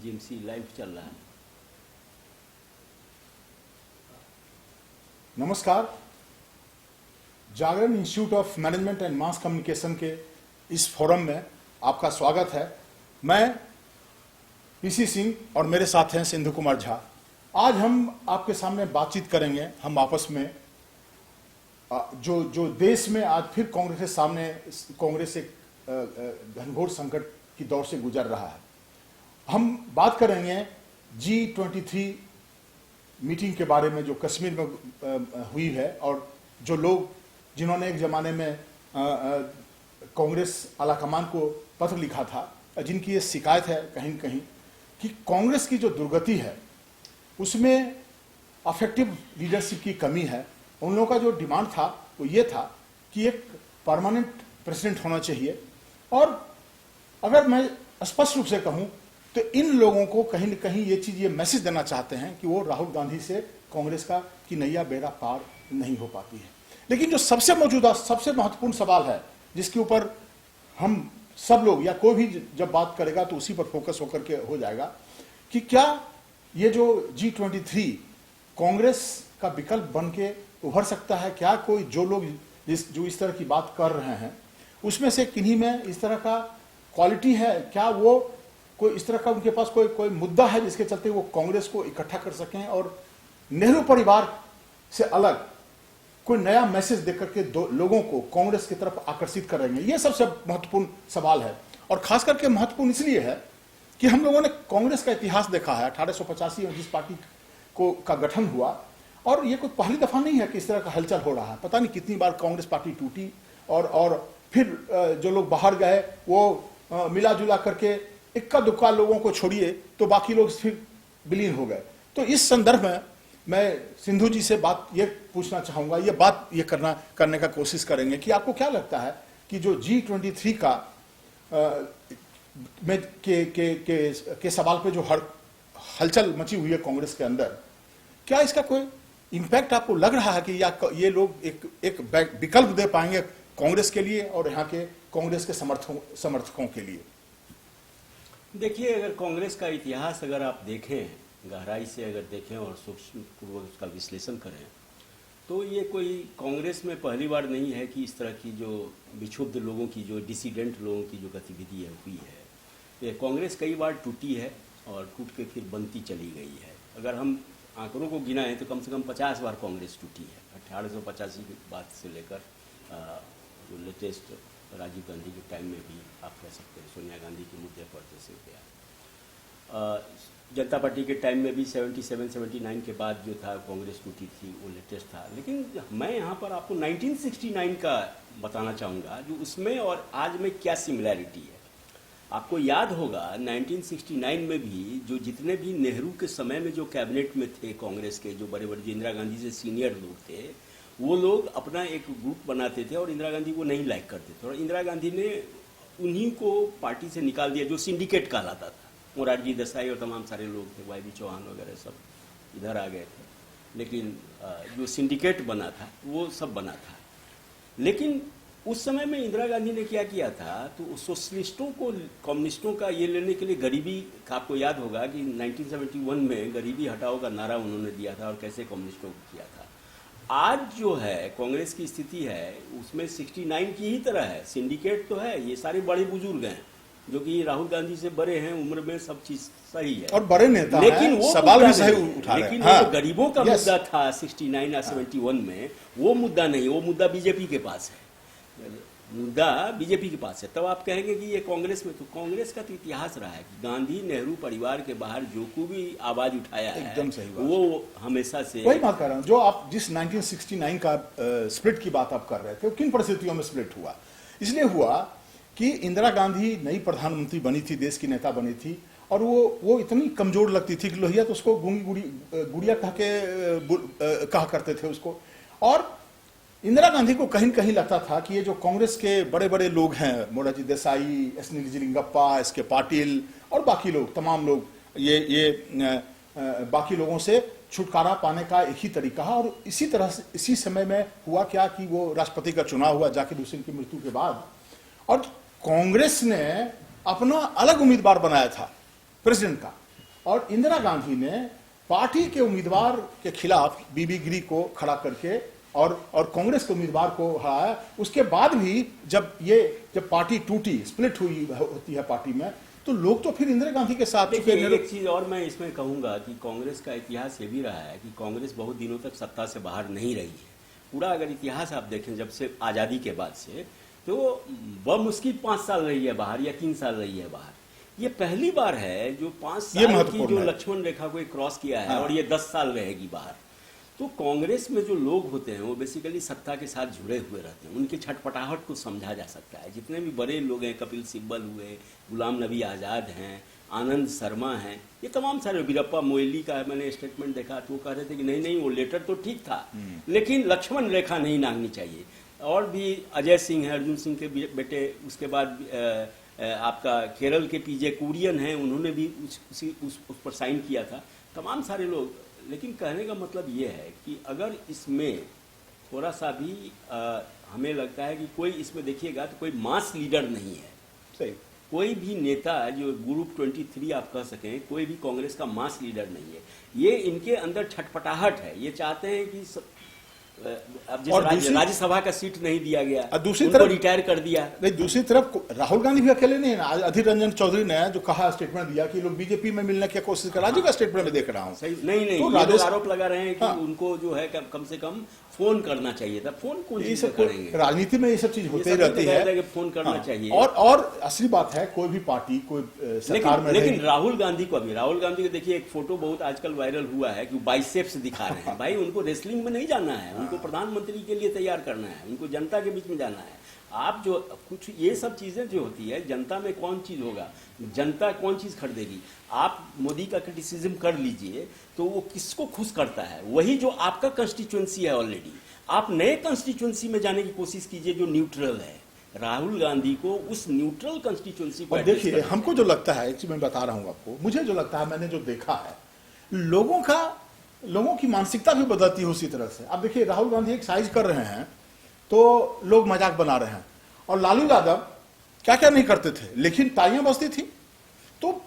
GMC live चल रहा है। नमस्कार। Jagran institute of management and mass communication के इस फोरम में आपका स्वागत है। मैं पीसी सिंह और मेरे साथ हैं सिंधु कुमार झा। आज हम आपके सामने बातचीत करेंगे। हम आपस में जो देश में आज फिर कांग्रेस के सामने कांग्रेस एक घनघोर संकट की दौर से गुजर रहा है। हम बात करेंगे G23 मीटिंग के बारे में जो कश्मीर में हुई है, और जो लोग जिन्होंने एक जमाने में कांग्रेस आलाकमान को पत्र लिखा था, जिनकी ये शिकायत है कहीं न कहीं कि कांग्रेस की जो दुर्गति है उसमें अफेक्टिव लीडरशिप की कमी है। उन लोगों का जो डिमांड था वो ये था कि एक परमानेंट प्रेसिडेंट होना चाहिए। और अगर मैं स्पष्ट रूप से कहूं तो इन लोगों को कहीं न कहीं ये चीज, ये मैसेज देना चाहते हैं कि वो राहुल गांधी से कांग्रेस का की नैया बेड़ा पार नहीं हो पाती है। लेकिन जो सबसे मौजूदा सबसे महत्वपूर्ण सवाल है, जिसके ऊपर हम सब लोग या कोई भी जब बात करेगा तो उसी पर फोकस होकर के हो जाएगा कि क्या ये जो G23 कांग्रेस का विकल्प बन के उभर सकता है? क्या कोई जो लोग जो इस तरह की बात कर रहे हैं उसमें से किन्हीं में इस तरह का क्वालिटी है? क्या वो कोई इस तरह का उनके पास कोई मुद्दा है जिसके चलते वो कांग्रेस को इकट्ठा कर सकें और नेहरू परिवार से अलग कोई नया मैसेज देकर के लोगों को कांग्रेस की तरफ आकर्षित करेंगे? ये सबसे महत्वपूर्ण सवाल है। और खास करके महत्वपूर्ण इसलिए है कि हम लोगों ने कांग्रेस का इतिहास देखा है। 1885 में जिस पार्टी का गठन हुआ, और ये कोई पहली दफा नहीं है कि इस तरह का हलचल हो रहा है। पता नहीं कितनी बार कांग्रेस पार्टी टूटी और फिर जो लोग बाहर गए वो मिला जुला करके इक्का दुक्का लोगों को छोड़िए तो बाकी लोग फिर विलीन हो गए। तो इस संदर्भ में मैं सिंधु जी से बात ये पूछना चाहूंगा, ये बात ये करने का कोशिश करेंगे कि आपको क्या लगता है कि जो G23 का के सवाल पे जो हलचल मची हुई है कांग्रेस के अंदर, क्या इसका कोई इंपैक्ट आपको लग रहा है कि या ये लोग एक विकल्प दे पाएंगे कांग्रेस के लिए और यहाँ के कांग्रेस के समर्थकों के लिए? देखिए, अगर कांग्रेस का इतिहास अगर आप देखें, गहराई से अगर देखें और सूक्ष्मपूर्वक उसका विश्लेषण करें तो ये कोई कांग्रेस में पहली बार नहीं है कि इस तरह की जो विक्षुब्ध लोगों की, जो डिसिडेंट लोगों की जो गतिविधि है हुई है। ये कांग्रेस कई बार टूटी है और टूट के फिर बनती चली गई है। अगर हम आंकड़ों को गिनाएं तो कम से कम 50 बार कांग्रेस टूटी है। 1885 की बात से लेकर जो लेटेस्ट राजीव गांधी के टाइम में भी आप कह सकते हैं, सोनिया गांधी के मुद्दे पर जैसे गया, जनता पार्टी के टाइम में भी 77-79 के बाद जो था कांग्रेस टूटी थी, वो लेटेस्ट था। लेकिन मैं यहाँ पर आपको 1969 का बताना चाहूँगा, जो उसमें और आज में क्या सिमिलैरिटी है। आपको याद होगा 1969 में भी जो जितने भी नेहरू के समय में जो कैबिनेट में थे कांग्रेस के, जो बड़े बड़े, जो इंदिरा गांधी से सीनियर लोग थे, वो लोग अपना एक ग्रुप बनाते थे और इंदिरा गांधी को नहीं लाइक करते थे, और इंदिरा गांधी ने उन्हीं को पार्टी से निकाल दिया जो सिंडिकेट कहलाता था। मोरारजी देसाई और तमाम सारे लोग थे, YB चौहान वगैरह सब इधर आ गए थे, लेकिन जो सिंडिकेट बना था वो सब बना था। लेकिन उस समय में इंदिरा गांधी ने क्या किया था, तो सोशलिस्टों को, कम्युनिस्टों का ये लेने के लिए गरीबी का, आपको याद होगा कि 1971 में गरीबी हटाओ का नारा उन्होंने दिया था और कैसे कम्युनिस्टों को किया था। आज जो है कांग्रेस की स्थिति है उसमें 69 की ही तरह है। सिंडिकेट तो है, ये सारे बड़े बुजुर्ग हैं जो कि राहुल गांधी से बड़े हैं उम्र में, सब चीज सही है और बड़े नेता लेकिन हैं, वो सवाल भी सही उठा रहे हैं। लेकिन हाँ, वो गरीबों का मुद्दा था 69 या 71 में, वो मुद्दा नहीं, वो मुद्दा बीजेपी के पास है, मुद्दा बीजेपी के पास है। तब आप कहेंगे कि ये कांग्रेस में, तो कांग्रेस का तो इतिहास रहा है कि गांधी नेहरू परिवार के बाहर जो को भी आवाज उठाया है, एकदम सही बात, वो हमेशा से वही बात कर रहा हूं। जो आप जिस 1969 का स्प्लिट की बात आप कर रहे थे, वो किन परिस्थितियों में स्प्लिट हुआ? इसलिए हुआ कि इंदिरा गांधी नई प्रधानमंत्री बनी थी, देश की नेता बनी थी, और वो इतनी कमजोर लगती थी कि लोहिया तो उसको गूंगी गुड़िया कहा करते थे उसको। और इंदिरा गांधी को कहीं कहीं लगता था कि ये जो कांग्रेस के बड़े बड़े लोग हैं, मोरारजी देसाई, एस निजलिंगप्पा, SK पाटिल और बाकी लोग, तमाम लोग, ये बाकी लोगों से छुटकारा पाने का एक ही तरीका है। और इसी तरह से इसी समय में हुआ क्या कि वो राष्ट्रपति का चुनाव हुआ जाकिर हुसैन की मृत्यु के बाद, और कांग्रेस ने अपना अलग उम्मीदवार बनाया था प्रेसिडेंट का, और इंदिरा गांधी ने पार्टी के उम्मीदवार के खिलाफ बीबी गिरी को खड़ा करके और कांग्रेस के उम्मीदवार को हराया। उसके बाद भी जब पार्टी टूटी, स्प्लिट होती है पार्टी में, तो लोग तो फिर इंदिरा गांधी के साथ देखिए, एक चीज और मैं इसमें कहूंगा कि कांग्रेस का इतिहास ये भी रहा है कि कांग्रेस बहुत दिनों तक सत्ता से बाहर नहीं रही है। पूरा अगर इतिहास आप देखें जब से आज़ादी के बाद से, तो बमुश्किल 5 साल रही है बाहर या 3 साल रही है बाहर। ये पहली बार है जो 5 साल की जो लक्ष्मण रेखा को क्रॉस किया है, और ये 10 साल रहेगी बाहर। तो कांग्रेस में जो लोग होते हैं वो बेसिकली सत्ता के साथ जुड़े हुए रहते हैं, उनकी छटपटाहट को समझा जा सकता है। जितने भी बड़े लोग हैं, कपिल सिब्बल हुए, गुलाम नबी आज़ाद हैं, आनंद शर्मा हैं, ये तमाम सारे, वीरप्पा मोइली का मैंने स्टेटमेंट देखा तो वो कह रहे थे कि नहीं वो लेटर तो ठीक था लेकिन लक्ष्मण रेखा नहीं नांगनी चाहिए। और भी अजय सिंह है, अर्जुन सिंह के बेटे, उसके बाद आपका केरल के पीजे कुरियन हैं, उन्होंने भी उस पर साइन किया था, तमाम सारे लोग। लेकिन कहने का मतलब ये है कि अगर इसमें थोड़ा सा भी हमें लगता है कि कोई इसमें देखिएगा तो कोई मास लीडर नहीं है। सही, कोई भी नेता जो ग्रुप 23 आप कह सकें, कोई भी कांग्रेस का मास लीडर नहीं है। ये इनके अंदर छटपटाहट है, ये चाहते हैं कि अब जैसे राज्यसभा का सीट नहीं दिया गया, दूसरी तरफ तरफ रिटायर कर दिया। नहीं, दूसरी तरफ राहुल गांधी भी अकेले नहीं है। आज अधीर रंजन चौधरी ने जो कहा, स्टेटमेंट दिया कि लोग बीजेपी में मिलने की कोशिश कर रहे हैं, का स्टेटमेंट में देख रहा हूं। सही नहीं तो ये लोग आरोप लगा रहे हैं कि उनको जो है कम से कम फोन करना चाहिए था। फोन कौन ये सब करेंगे? राजनीति में ये सब चीज होते ही रहती है कि फोन करना चाहिए। और असली बात है, कोई भी पार्टी कोई सरकार में लेकिन राहुल गांधी को देखिए, एक फोटो बहुत आजकल वायरल हुआ है कि बाइसेप्स दिखा रहे हैं। भाई, उनको रेसलिंग में नहीं जाना है, उनको प्रधानमंत्री के लिए तैयार करना है, उनको जनता के बीच में जाना है। आप जो कुछ ये सब चीजें जो होती है, जनता में कौन चीज होगा, जनता कौन चीज खरीदेगी। आप मोदी का क्रिटिसिज्म कर लीजिए तो वो किसको खुश करता है? वही जो आपका कंस्टिट्यूएंसी है ऑलरेडी। आप नए कंस्टिट्यूएंसी में जाने की कोशिश कीजिए जो न्यूट्रल है। राहुल गांधी को उस न्यूट्रल कंस्टिट्यूएंसी को देखिए, हमको जो लगता है, मैं बता रहा हूं आपको, मुझे जो लगता है, मैंने जो देखा है, लोगों की मानसिकता भी बदलती है उसी तरह से। अब देखिए, राहुल गांधी एक्सरसाइज कर रहे हैं तो लोग मजाक बना रहे हैं, और लालू यादव क्या क्या नहीं करते थे, लेकिन तालियां बजती थी। तो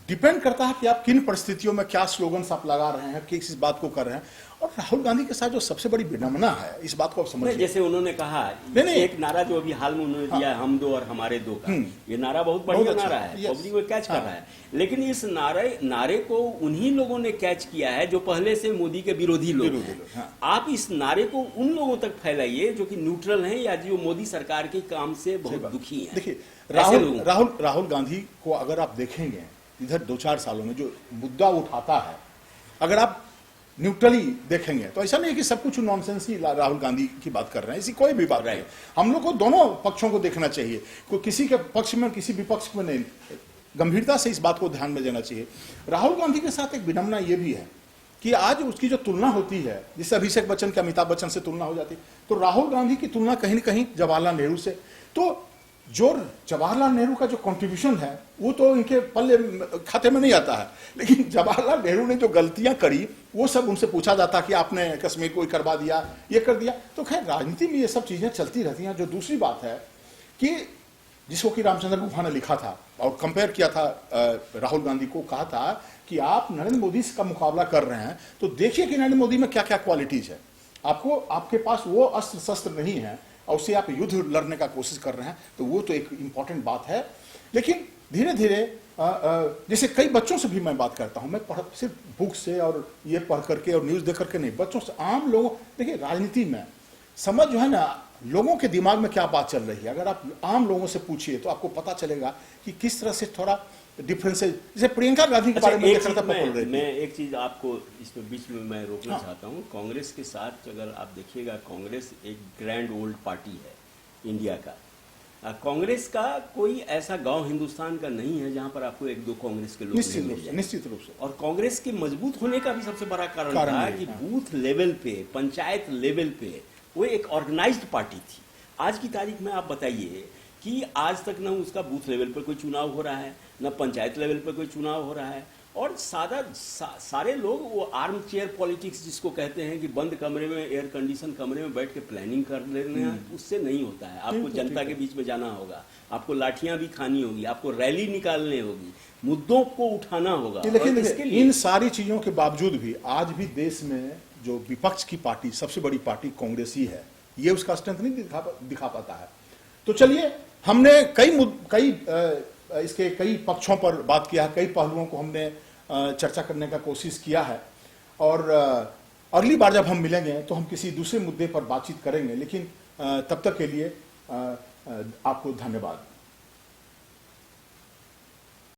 डिपेंड करता है कि आप किन परिस्थितियों में क्या स्लोगन्स आप लगा रहे हैं, किस बात को कर रहे हैं। और राहुल गांधी के साथ जो सबसे बड़ी विडंबना है, इस बात को आप समझिए, जैसे उन्होंने कहा नहीं, एक नारा जो अभी हाल में उन्होंने दिया, हम दो और हमारे दो का, ये नारा बहुत बढ़िया नारा है, पब्लिक में कैच कर रहा है। लेकिन इस नारे को उन्हीं लोगों ने कैच किया है जो पहले से मोदी के विरोधी लोग हैं। आप इस नारे को उन लोगों तक फैलाइए जो कि न्यूट्रल हैं या जो मोदी सरकार के काम से बहुत दुखी हैं। देखिए, राहुल गांधी को अगर आप देखेंगे इधर 2-4 सालों में जो मुद्दा उठाता है, अगर आप न्यूट्रली देखेंगे तो ऐसा नहीं है कि सब कुछ नॉनसेंस ही राहुल गांधी की बात कर रहे हैं, ऐसी कोई भी बात नहीं। हम लोग को दोनों पक्षों को देखना चाहिए, कोई किसी के पक्ष में किसी विपक्ष में नहीं, गंभीरता से इस बात को ध्यान में देना चाहिए। राहुल गांधी के साथ एक विडंबना यह भी है कि आज उसकी जो तुलना होती है, जिससे अभिषेक बच्चन के अमिताभ बच्चन से तुलना हो जाती है, तो राहुल गांधी की तुलना कहीं न कहीं जवाहरलाल नेहरू से। तो जो जवाहरलाल नेहरू का जो कंट्रीब्यूशन है वो तो इनके पल्ले खाते में नहीं आता है, लेकिन जवाहरलाल नेहरू ने जो गलतियां करी वो सब उनसे पूछा जाता कि आपने कश्मीर को करवा दिया, ये कर दिया। तो खैर, राजनीति में ये सब चीजें चलती रहती हैं। जो दूसरी बात है कि जिसको कि रामचंद्र गुहा ने लिखा था और कंपेयर किया था राहुल गांधी को, कहा था कि आप नरेंद्र मोदी का मुकाबला कर रहे हैं तो देखिए कि नरेंद्र मोदी में क्या क्या क्वालिटीज है। आपके पास वो अस्त्र शस्त्र नहीं है और उससे आप युद्ध लड़ने का कोशिश कर रहे हैं, तो वो तो एक इंपॉर्टेंट बात है। लेकिन धीरे धीरे जैसे कई बच्चों से भी मैं बात करता हूं, मैं सिर्फ बुक से और ये पढ़ करके और न्यूज देख करके नहीं, बच्चों से, आम लोगों, देखिए राजनीति में समझ जो है ना, लोगों के दिमाग में क्या बात चल रही है, अगर आप आम लोगों से पूछिए तो आपको पता चलेगा कि किस तरह से थोड़ा डिफरेंस है। जैसे प्रियंका गांधी के बारे में देख रहा था, मैं एक चीज आपको इसमें बीच में मैं रोकना चाहता हूं। कांग्रेस के साथ अगर आप देखिएगा, कांग्रेस एक ग्रैंड ओल्ड पार्टी है इंडिया का। कांग्रेस का कोई ऐसा गांव हिंदुस्तान का नहीं है जहां पर आपको 1-2 कांग्रेस के लोग निश्चित रूप से। और कांग्रेस के मजबूत होने का भी सबसे बड़ा कारण था कि बूथ लेवल पे, पंचायत लेवल पे वो एक ऑर्गेनाइज्ड पार्टी थी। आज की तारीख में आप बताइए कि आज तक न उसका बूथ लेवल पर कोई चुनाव हो रहा है, न पंचायत लेवल पर कोई चुनाव हो रहा है। और सारे लोग वो आर्म चेयर पॉलिटिक्स जिसको कहते हैं कि बंद कमरे में, एयर कंडीशन कमरे में बैठ के प्लानिंग कर लेना है, उससे नहीं होता है। आपको जनता के बीच में जाना होगा, आपको लाठियां भी खानी होगी, आपको रैली निकालनी होगी, मुद्दों को उठाना होगा। लेकिन इन सारी चीजों के बावजूद भी आज भी देश में जो विपक्ष की पार्टी, सबसे बड़ी पार्टी कांग्रेस ही है, ये उसका स्ट्रेंथ नहीं दिखा पाता है। तो चलिए, हमने इसके कई पक्षों पर बात किया है, कई पहलुओं को हमने चर्चा करने का कोशिश किया है, और अगली बार जब हम मिलेंगे तो हम किसी दूसरे मुद्दे पर बातचीत करेंगे। लेकिन तब तक के लिए आपको धन्यवाद।